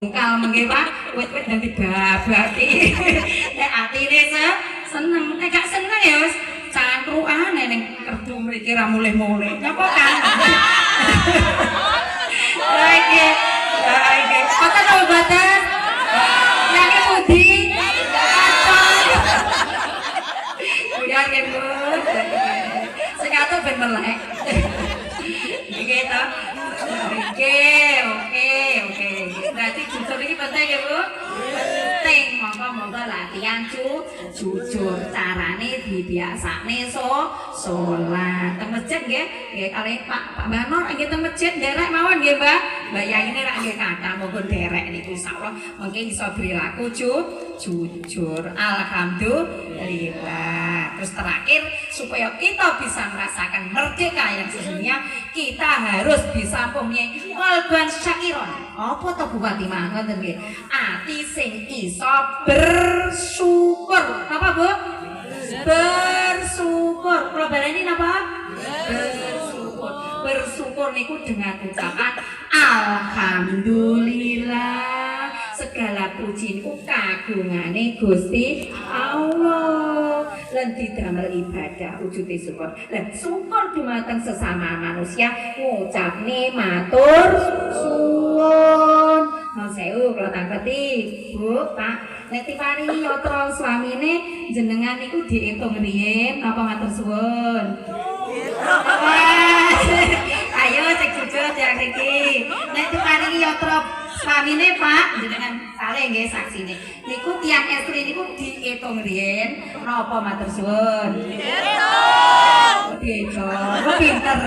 Kalau nggih Pak, wit-wit dadi babaki. Nek atine seneng, nek gak seneng ya wis cangkrukane ning kerbu mriki ra mulih-mulih. Napa kan? Lagi. Kota obatan. Yang putih. Biar ke Bu. Sing atuh ben melek. Nggih to. Oke. Berarti jujur ini penting ya Bu? Penting. Monggo latihan jujur. Carane dibiasane sholat. Teng masjid nggih. Nggih kali Pak Banor nggih teng masjid derek mawon nggih Mbak. Bayangine rak nggih kathah monggo derek niku insyaallah mungkin iso perilaku jujur. Alhamdulillah. Terus terakhir supaya kita bisa merasakan merdeka yang sesungguhnya kita harus bisa mempunyai qalban syakiron. Apa to Bu Fatimah ngoten nggih? Ati sing iso bersyukur. Napa Bu? Bersyukur. Kula baleni napa? Bersyukur. Bersyukur niku dengan ucapan alhamdulillah. Segala puji niku kagungane Gusti Allah. Lan didamel ibadah wujude syukur. Lan syukur dumateng sesama manusia ngucapne matur suwun. Nuwun sewu kula tangketi, Bu, Pak. Nek diparingi yatra swamine jenengan niku diitung riyen apa matur suwun? Ayo cek jujur yang niki. Nek diparingi yatra swamine Pak jenengan kalih nggih saksine. Niku tiyang estri niku diitung riyen napa matur suwun? Diitung. Pinter.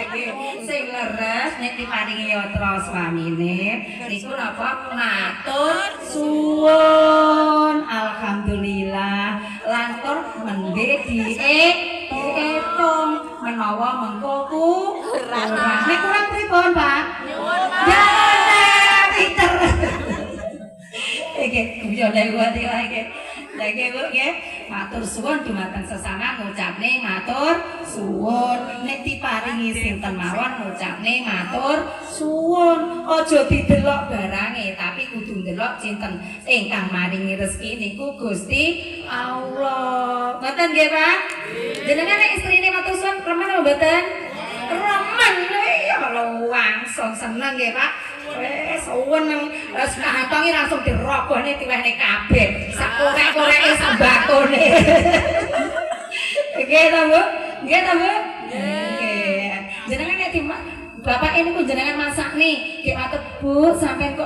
Nggih, sing leres nek diparingi yatra swamine niku napa matur suwun. Alhamdulillah. Lantur mendhe diitung menawa mengko kurang. Nek kurang pripun, Pak? Pinter. Oke, yo nek kuwi iki. Lagi Bu nggih, matur suwun dumateng sesama ngucapne matur suwun. Nek diparingi sinten mawon ngucapne matur suwun. Aja didelok barange, tapi kudu ndelok sinten ingkang maringi rezeki niku Gusti Allah. Ngoten nggih, Pak? Jenengan nek istrine matur suwun remen apa mboten? Remen. Ya langsung seneng nggih, Pak. Suwen sekatongi langsung dirobone tiwehne kabeh. Sak korek-koreke sembakone. Nggih to, Bu? Nggih to, Bu? Nggih. Jenengan nek Bapak ini ku jenengan masak nih. Nggih matur Bu, sampean kok